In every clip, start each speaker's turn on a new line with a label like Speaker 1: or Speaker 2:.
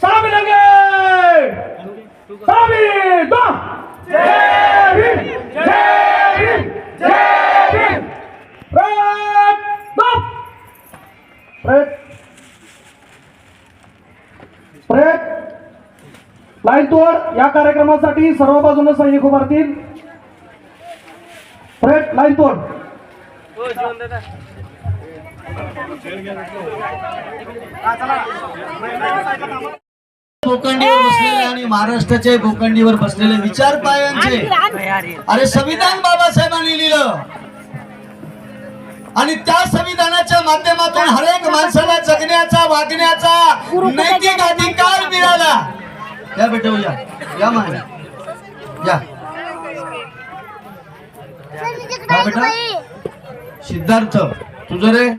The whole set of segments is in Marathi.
Speaker 1: सलाम मिलेंगे। सलामी दो। जय भीम जय भीम जय भीम। प्रेत दो। प्रेत प्रेत लाईन तोड। या कार्यक्रमासाठी सर्व बाजूने सैनिक उभारतील। प्रेत लाईन तोड।
Speaker 2: भूखंडीवर बसलेले आणि महाराष्ट्राच्या भूखंडीवर बसलेले विचार पायांचे अरे संविधान बाबासाहेबांनी लिहिलं आणि त्या संविधानाच्या माध्यमातून हर एक माणसाला जगण्याचा वागण्याचा नैतिक अधिकार मिळाला। या बेटा या मागे या बेटा सिद्धार्थ तुझं रे।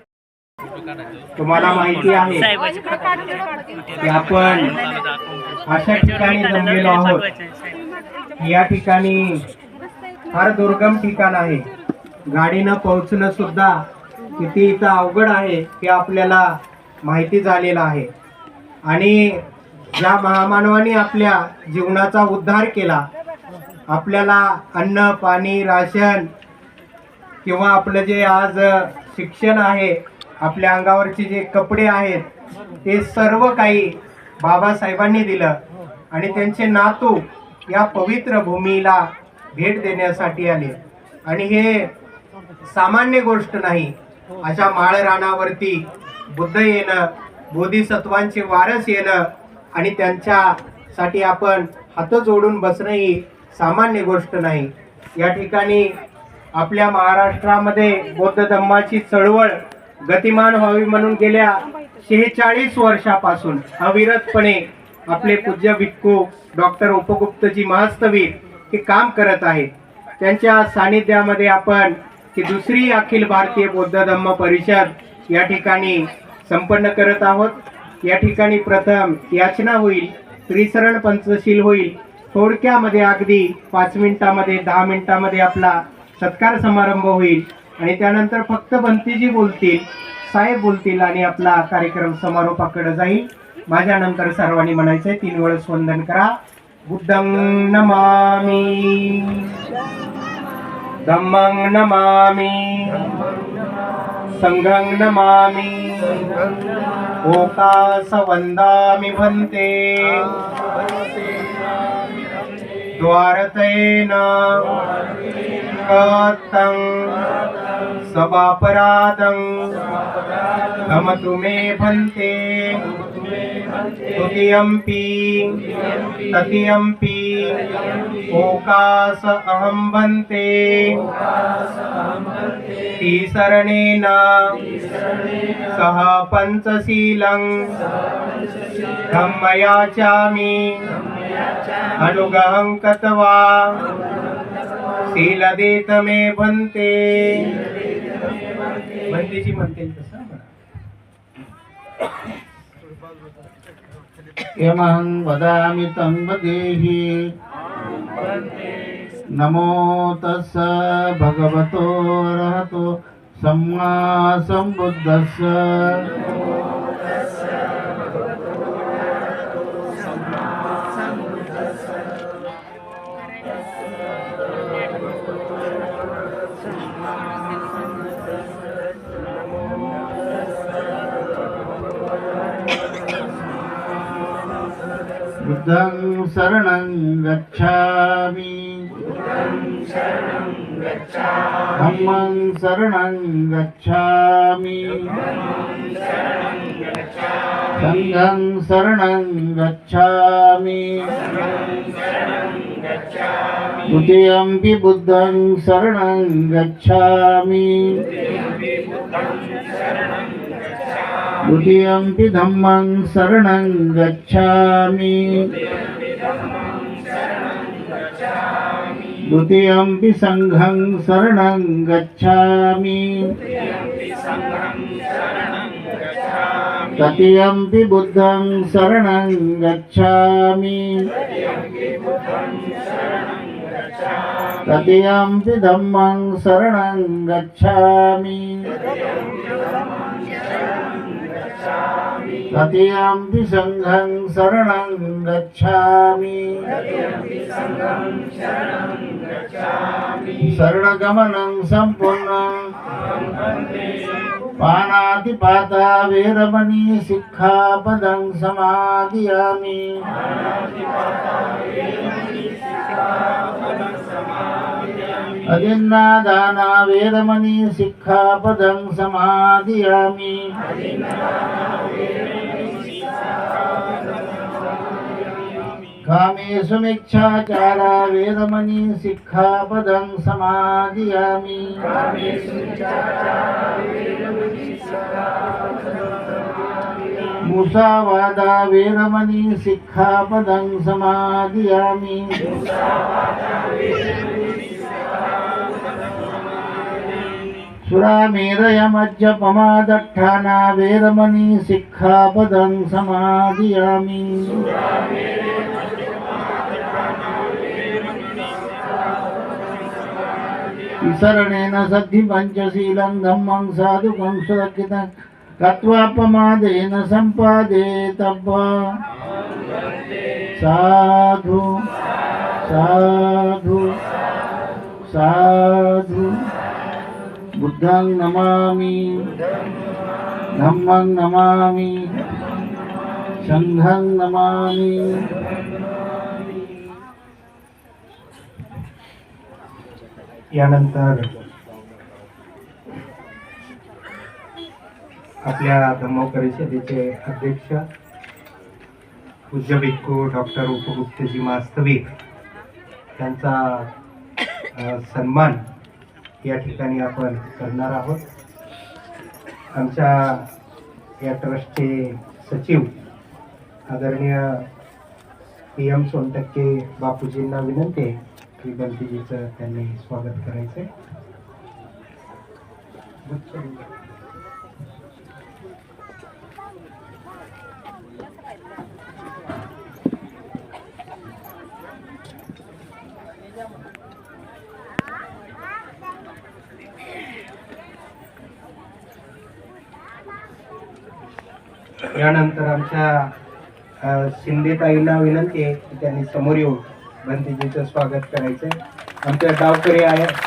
Speaker 1: तुम्हाला माहिती आहे की आपण अशा ठिकाणी जमलेलो आहोत। या ठिकाणी फार दुर्गम ठिकाण आहे। गाडीनं पोहोचणं सुद्धा किती इथं अवघड आहे हे आपल्याला माहिती झालेलं आहे। आणि ज्या महामानवाने आपल्या जीवनाचा उद्धार केला, आपल्याला अन्न पाणी राशन किंवा आपलं जे आज शिक्षण आहे, आपल्या अंगावरचे जे कपडे आहेत, ते सर्व काही बाबासाहेबांनी दिलं आणि त्यांचे नातू या पवित्र भूमीला भेट देण्यासाठी आले। आणि हे सामान्य गोष्ट नाही। अशा माळ रानावरती बुद्ध येणं, बोधिसत्वांचे वारस येणं आणि त्यांच्यासाठी आपण हात जोडून बसणं ही सामान्य गोष्ट नाही। या ठिकाणी आपल्या महाराष्ट्रामध्ये बौद्ध धम्माची चळवळ गतिमान व्हावी म्हणून गेल्या 46 वर्षापासून अविरतपणे आपले पूज्य भिक्खू डॉक्टर उपगुप्तजी महास्तवीर हे काम करत आहेत। त्यांच्या सानिध्यामध्ये आपण ही दुसरी अखिल भारतीय बौद्ध धम्म परिषद या ठिकाणी संपन्न करत आहोत। या ठिकाणी प्रथम याचना होईल, त्रिसरण पंचशील होईल। थोडक्यामध्ये अगदी 5 मिनिटामध्ये 10 मिनिटामध्ये आपला सत्कार समारंभ होईल आणि त्यानंतर फक्त बंतीजी बोलतील, साहेब बोलतील आणि आपला कार्यक्रम समारोपाकडे जाईल। माझ्यानंतर सर्वांनी म्हणायचंय 3 वेळेस वंदन करा। बुद्धं नमामि, धम्मं नमामि, संघं नमामि, ओकास वंदामि भन्ते। द्वारतेन कतं सबापराधं क्षमतु मे भन्ते। तुतियम्पि ततियम्पि ओकास अहं भन्ते। तिसरणेन सह पंचशीलं धम्मयाचामि अनुगहं कृत्वा शीलदेत मे भन्ते। भन्तेजी म्हणतील तसं
Speaker 2: यमहं वदामि तं वदेहि। नमो तस्स भगवतो अरहतो सम्मा सम्बुद्धस्स। बुद्धं शरणं गच्छामि, धम्मं शरणं गच्छामि, संघं शरणं गच्छामि। द्वितीयंपि बुद्धं शरणं गच्छामि, द्वितीयंपि धम्मं शरणं गच्छामि, द्वितीयंपि संघं शरणं गच्छामि, तृतीयंपि बुद्धं शरणं गच्छामि, तृतीयंपि धम्मं शरणं गच्छामि,
Speaker 3: तृतीयम्पि संघं शरणं गच्छामि शरणगमनं सम्पूर्णं पानातिपाता वेरमणि सिक्खापदं समादयामि अदिन्नादाना वेरमणि सिक्खापदं समादयामि कामेषु मिच्छाचारा वेरमणि सिक्खापदं समादयामि मुसावादा वेरमणि सिक्खापदं समादयामि सुरामेरयमज्जपमादट्ठाना वेरमणि सिक्खापदं समादयामि विसरणेन सद्धि पंचशीलं धम्मं साधुकं सुरक्षितं कत्वापमादेन सम्पादेतव्वा साधु साधु साधु बुद्धं नमामि धम्मं नमामि संघं नमामि
Speaker 1: यानंतर आपल्या धम्म परिषदेचे अध्यक्ष पूज्य भिक्खू डॉक्टर उपगुप्तजी वास्तविक त्यांचा सन्मान या ठिकाणी आपण करणार आहोत. आमच्या या ट्रस्टचे सचिव आदरणीय PM सोनटक्के बापूजींना विनंती आहे की गणपतीजीचं त्यांनी स्वागत करायचंय. यानंतर आमच्या शिंदेताईंना विनंती आहे की त्यांनी समोर येऊन गणपतीजीचं स्वागत करायचंय. आमच्या डावकरी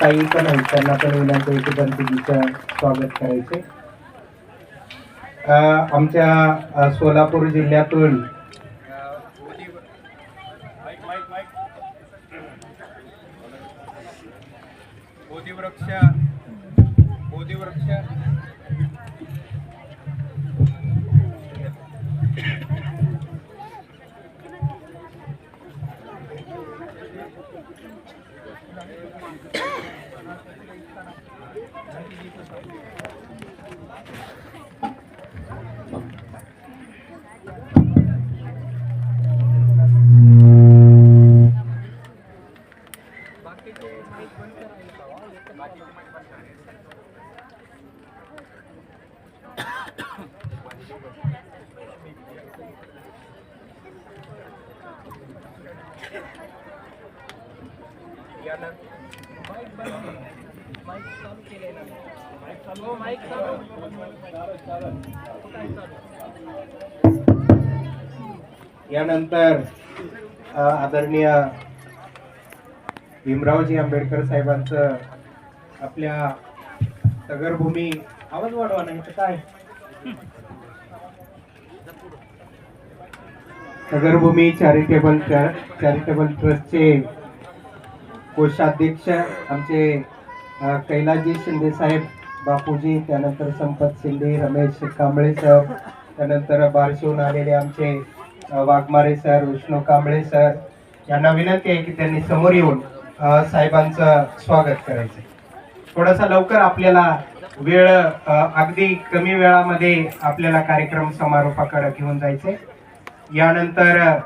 Speaker 1: ताई पण आहेत, त्यांना पण विनंती आहे की गणपतीजीचं स्वागत करायचंय. आमच्या सोलापूर जिल्ह्यातून बोधिवृक्ष यानंतर आदरणीय भीमरावजी आंबेडकर साहेबांचं आपल्या तगरभूमी आवाज वाढवा नाही तर काय तगरभूमी चॅरिटेबल ट्रस्टचे कोषाध्यक्ष आमचे कैलासजी शिंदे साहेब बापूजी, त्यानंतर संपत शिंदे, रमेश कांबळे सर, त्यानंतर बारशिवून आलेले आमचे वाघमारे सर, विष्णू कांबळे सर यांना विनंती आहे की त्यांनी समोर येऊन साहेबांचं स्वागत करायचं. थोडासा लवकर आपल्याला वेळ अगदी कमी वेळामध्ये आपल्याला कार्यक्रम समारोपाकडे घेऊन जायचे. यानंतर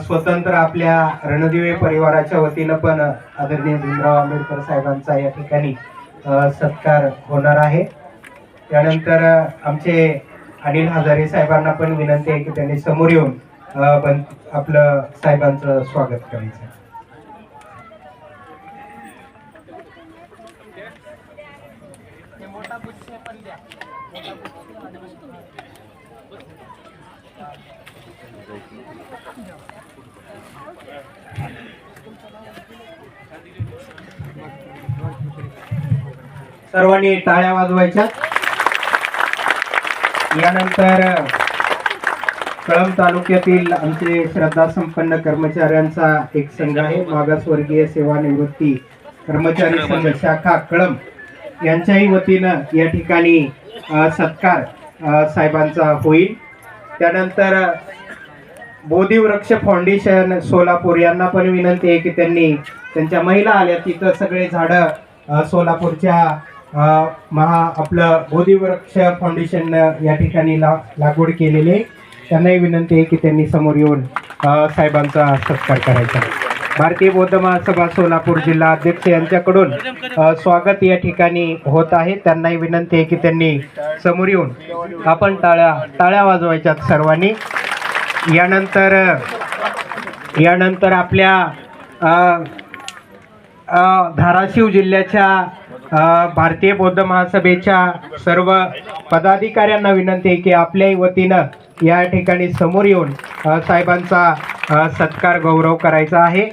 Speaker 1: स्वतंत्र आपल्या रणदिवे परिवाराच्या वतीनं पण आदरणीय भीमराव आंबेडकर साहेबांचा या ठिकाणी सत्कार होणार आहे. त्यानंतर आमचे अनिल हजारे साहेबांना पण विनंती आहे की त्यांनी समोर येऊन आपलं साहेबांचं स्वागत करायचं. मोठा सर्वांनी टाळ्या वाजवायच्या. यानंतर कळंब तालुक्यातील आमचे श्रद्धा संपन्न कर्मचाऱ्यांचा एक संघ आहे, मागासवर्गीय सेवानिवृत्ती कर्मचारी संघ शाखा कळंब, यांच्याही वतीनं या ठिकाणी सत्कार साहेबांचा होईल. त्यानंतर बोधिवृक्ष फाउंडेशन सोलापूर यांना पण विनंती आहे की त्यांनी त्यांच्या महिला आल्या तिथं सगळे झाडं सोलापूरच्या आपलं बोधिवृक्ष फाउंडेशन या ठिकाणी लागवड केलेले, त्यांनाही विनंती आहे की त्यांनी समोर येऊन साहेबांचा सत्कार करायचा. भारतीय बौद्ध महासभा सोलापूर जिल्हा अध्यक्ष यांच्याकडून स्वागत या ठिकाणी होत आहे. त्यांनाही विनंती आहे की त्यांनी समोर येऊन आपण टाळ्या वाजवायच्यात सर्वांनी. यानंतर आपल्या धाराशिव जिल्ह्याच्या भारतीय बौद्ध महासभेच्या सर्व पदाधिकाऱ्यांना विनंती आहे की आपल्याही वतीनं या ठिकाणी समोर येऊन साहेबांचा सत्कार गौरव करायचा आहे.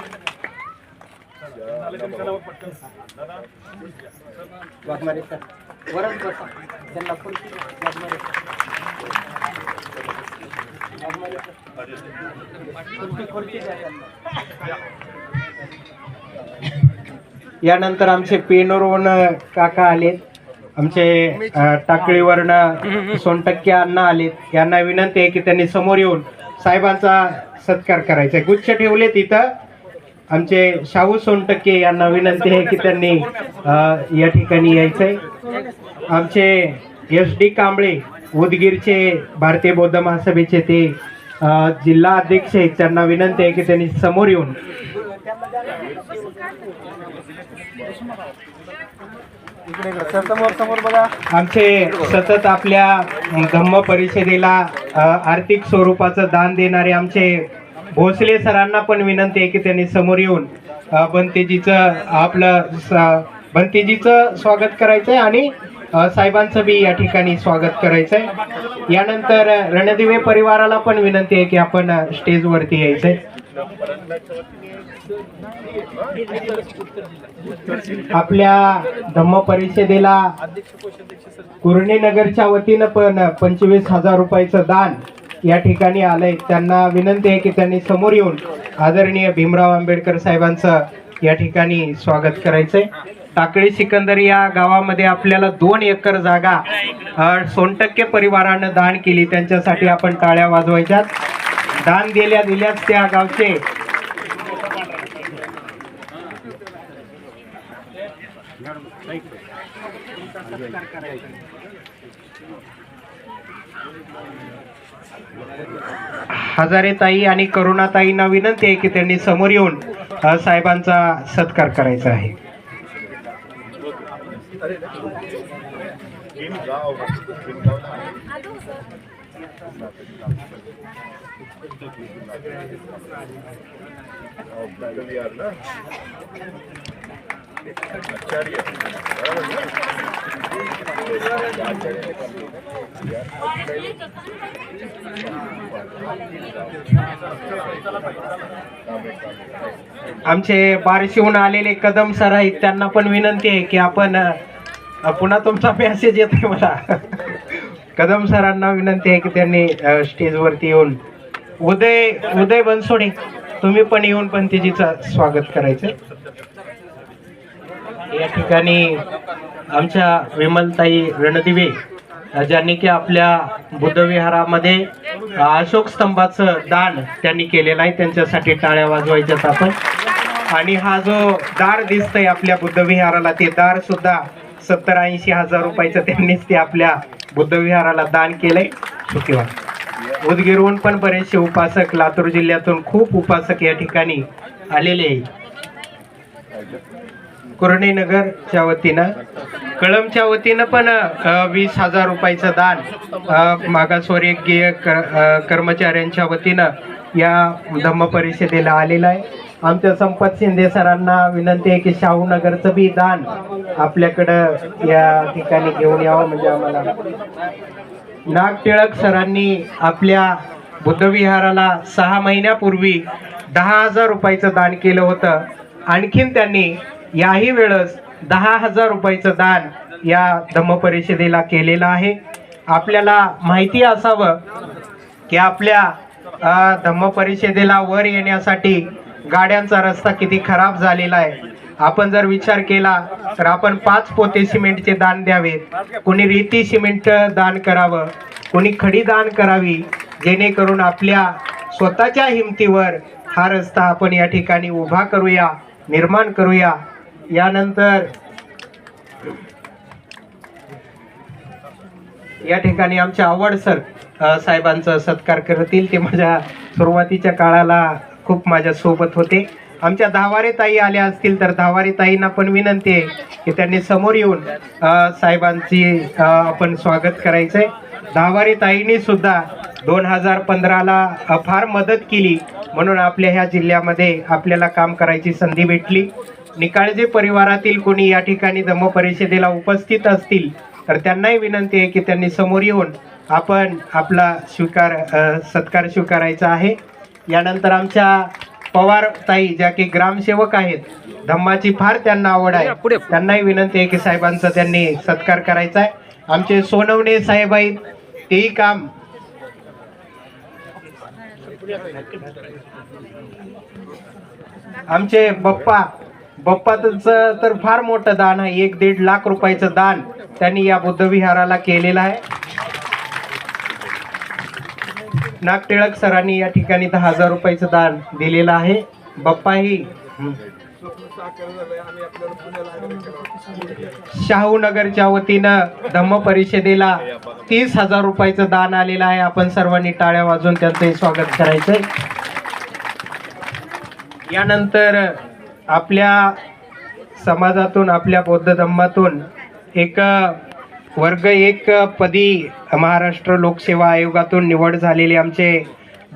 Speaker 1: यानंतर आमचे पेनोरवरून काका आलेत, आमचे टाकळीवरनं सोनटक्के अण्णा आलेत. यांना विनंती आहे की त्यांनी समोर येऊन साहेबांचा सत्कार करायचा आहे. गुच्छ ठेवले तिथं. आमचे शाहू सोनटक्के यांना विनंती आहे की त्यांनी या ठिकाणी यायचंय. आमचे SD कांबळे उदगीरचे भारतीय बौद्ध महासभेचे ते जिल्हा अध्यक्ष आहेत, त्यांना विनंती आहे की त्यांनी समोर येऊन आमचे सतत आपल्या धम्म परिषदेला आर्थिक स्वरूपाचं दान देणारे आमचे भोसले सरांना पण विनंती आहे की त्यांनी समोर येऊन भंतेजीचं स्वागत करायचंय आणि साहेबांचं बी या ठिकाणी स्वागत करायचंय. यानंतर रणदिवे परिवाराला पण विनंती आहे की आपण स्टेजवरती यायचंय. आपल्या धम्म परिषदेला कुर्णी नगरच्या वतीनं पण 25,000 रुपयाचं दान या ठिकाणी आलंय. त्यांना विनंती आहे की त्यांनी समोर येऊन आदरणीय भीमराव आंबेडकर साहेबांचं या ठिकाणी स्वागत करायचंय. टाकळी सिकंदर या गावामध्ये आपल्याला 2 एकर जागा सोनटक्के परिवारानं दान केली, त्यांच्यासाठी आपण टाळ्या वाजवायच्यात. दान दिल्याच त्या गावचे हजारेताई आणि करुणाताईंना विनंती आहे की त्यांनी समोर येऊन साहेबांचा सत्कार करायचा आहे. आमचे बार्शीहून आलेले कदम सर आहेत, त्यांना पण विनंती आहे की आपण पुन्हा तुमचा मेसेज येतोय मला. कदम सरांना विनंती आहे की त्यांनी स्टेजवरती येऊन उदय बनसोडे तुम्ही पण येऊन पंतजीचं स्वागत करायचं. या ठिकाणी आमच्या विमलताई रणदिवे ज्यांनी की आपल्या बुद्धविहारामध्ये अशोक स्तंभाचं दान त्यांनी केलेलं आहे, त्यांच्यासाठी टाळ्या वाजवायच्यात आपण. आणि हा जो दार दिसतंय आपल्या बुद्धविहाराला, ते दार सुद्धा 70-80 हजार रुपयाचं त्यांनीच ते आपल्या बुद्धविहाराला दान केलंय. शुक्रवार उदगीरहून पण बरेचसे उपासक, लातूर जिल्ह्यातून खूप उपासक या ठिकाणी आलेले आहे. कुर्णी नगरच्या वतीनं, कळंबच्या वतीनं पण 20,000 रुपयाचं दान मागासवर्गीय कर्मचाऱ्यांच्या वतीनं या धम्म परिषदेला आलेलं आहे. आमच्या संपत शिंदे सरांना विनंती आहे की शाहूनगरचं बी दान आपल्याकडं या ठिकाणी घेऊन यावं. म्हणजे आम्हाला नागटिळक सरांनी आपल्या बुद्धविहाराला 6 महिन्यापूर्वी 10,000 रुपयाचं दान केलं होतं. आणखीन त्यांनी याही वेळेस 10,000 रुपयाचं दान या धम्मपरिषदेला केलेलं आहे. आपल्याला माहिती असावं की आपल्या धम्मपरिषदेला वर येण्यासाठी गाड्यांचा रस्ता किती खराब झालेला आहे. आपण जर विचार केला तर आपण 5 पोते सिमेंटचे दान द्यावेत, कोणी रेती सिमेंट दान करावं, कोणी खडी दान करावी, जेणेकरून आपल्या स्वतःच्या हिमतीवर हा रस्ता आपण या ठिकाणी उभा करूया, निर्माण करूया. यानंतर या ठिकाणी आमचे आवड सर साहेबांचा सत्कार करतील. ते माझ्या सुरुवातीच्या काळाला खूप माझ्या सोबत होते. आमच्या धावारे ताई आल्या असतील तर धावारे ताईंना पण विनंती आहे की त्यांनी समोर येऊन साहेबांची आपण स्वागत करायचंय. धावारे ताईंनी सुद्धा 2015ला फार मदत केली, म्हणून आपल्या ह्या जिल्ह्यामध्ये आपल्याला काम करायची संधी भेटली. निकाळजे परिवारातील कोणी या ठिकाणी धम्मपरिषदेला उपस्थित असतील तर त्यांनाही विनंती आहे की त्यांनी समोर येऊन आपण आपला सत्कार स्वीकारायचा आहे. यानंतर आमच्या पवार ताई ज्या की ग्रामसेवक आहेत, धम्माची फार त्यांना आवड आहे, त्यांनाही विनंती आहे की साहेबांचा त्यांनी सत्कार करायचा आहे. आमचे सोनवणे साहेब आहेत, तेही काम आमचे बाप्पाचं तर फार मोठं दान आहे. 1-1.5 लाख रुपयाचं दान त्यांनी या बुद्धविहाराला केलेलं आहे. नागटिळक सरांनी या ठिकाणी 10,000 रुपयाचं दान दिलेलं आहे. बाप्पाही शाहूनगरच्या वतीनं धम्म परिषदेला 30,000 रुपयाचं दान आलेलं आहे. आपण सर्वांनी टाळ्या वाजवून त्यांचे स्वागत करायचंय. यानंतर आपल्या समाजातून, आपल्या बौद्ध धम्मातून एक वर्ग 1 पदी महाराष्ट्र लोकसेवा आयोगातून निवड झालेले आमचे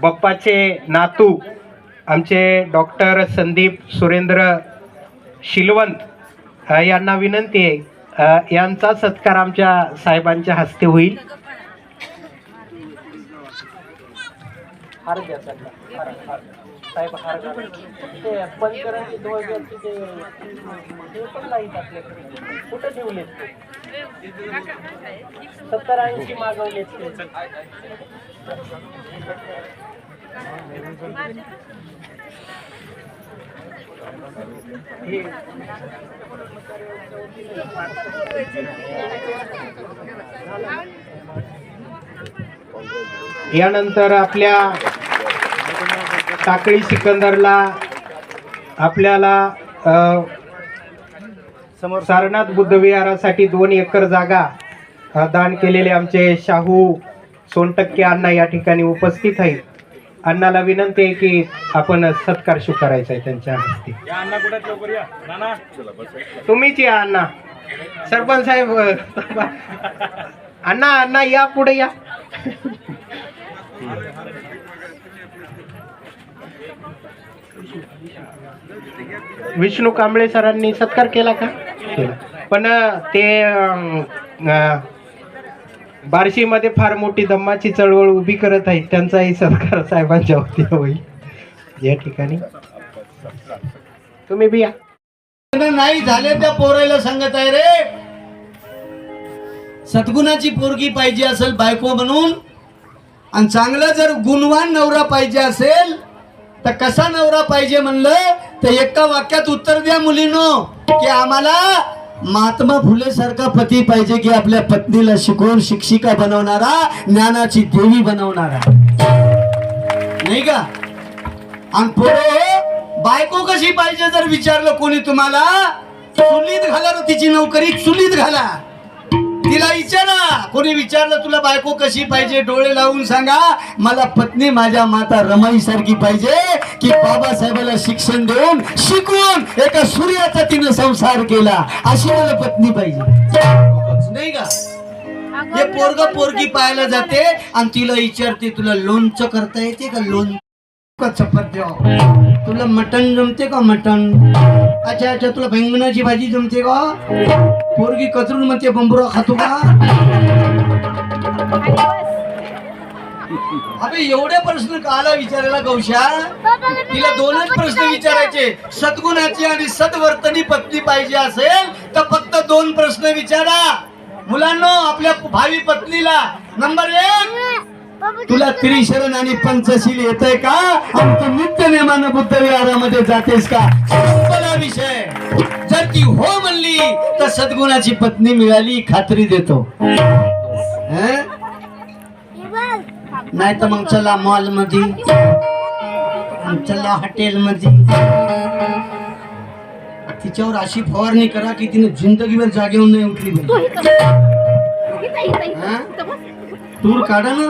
Speaker 1: बाप्पाचे नातू आमचे डॉक्टर संदीप सुरेंद्र शिलवंत यांना विनंती आहे यांचा सत्कार आमच्या साहेबांच्या हस्ते होईल. कुठे ठेवले 70-80 मागवले. यानंतर आपल्या टाकळी सिकंदरला आपल्याला सारनाथ बुद्धविहारासाठी 2 एकर जागा दान केलेले आमचे शाहू सोनटक्के अण्णा या ठिकाणी उपस्थित आहेत. अण्णाला विनंती आहे की आपण सत्कार स्वीकारायचा आहे त्यांच्या हस्ते. तुम्हीच या अण्णा. सरपंच साहेब अण्णा या पुढे या. विष्णू कांबळे सरांनी सत्कार केला का? केला. पण ते बार्शीमध्ये फार मोठी धम्माची चळवळ उभी करत आहेत, त्यांचाही सत्कार साहेबांच्या वतीने होईल या ठिकाणी. तुम्ही बी या.
Speaker 2: नाही झाले त्या पोरायला सांगत आहे रे, सद्गुणाची पोरगी पाहिजे असेल बायको म्हणून, आणि चांगला जर गुणवान नवरा पाहिजे असेल तर कसा नवरा पाहिजे म्हणलं तर एका वाक्यात उत्तर द्या मुलीनो, की आम्हाला महात्मा फुले सारखा पती पाहिजे, की आपल्या पत्नीला शिकवून शिक्षिका बनवणारा, ज्ञानाची देवी बनवणारा, नाही का? आणि पुढे बायको कशी पाहिजे जर विचारलं कोणी तुम्हाला, चुलीत घाला रे तिची नोकरी, चुलीत घाला. तिला विचारा, कोणी विचारलं तुला बायको कशी पाहिजे, डोळे लावून सांगा मला पत्नी माझ्या माता रमाई सारखी पाहिजे, की बाबासाहेबाला शिक्षण देऊन शिकवून एका सूर्याचा तिनं संसार केला, अशी मला पत्नी पाहिजे, नाही का? हे पोरग पोरगी पाहायला जाते आणि तिला विचारते तुला लोणचं करता येते का, लोणचं का चपात्या, तुला मटण जमते का मटण, अच्छा तुला बैंगनाची भाजी जमते का, पोरगी कचरून म्हणते बंबुरा खातो का, अबे एवढे प्रश्न काला विचारायला गौशा? तिला दोनच प्रश्न विचारायचे. सद्गुणाची आणि सद्वर्तनी पत्नी पाहिजे असेल तर फक्त दोन प्रश्न विचारा. मुलांनो, आपल्या भावी पत्नीला नंबर 1, तुला त्रिशरण आणि पंचशील येतंय का? आणि तू नित्य नेमानं बुद्ध विहारामध्ये जातेस का? संपला विषय. जर ती हो म्हणली तर सद्गुणाची पत्नी मिळाली, खात्री देतो. नाही तर मग चला मॉल मध्ये, चला हॉटेल मध्ये. तिच्यावर अशी फवारणी करा की तिने जिंदगीवर जागेवर नाही उठली. टूर काढा ना.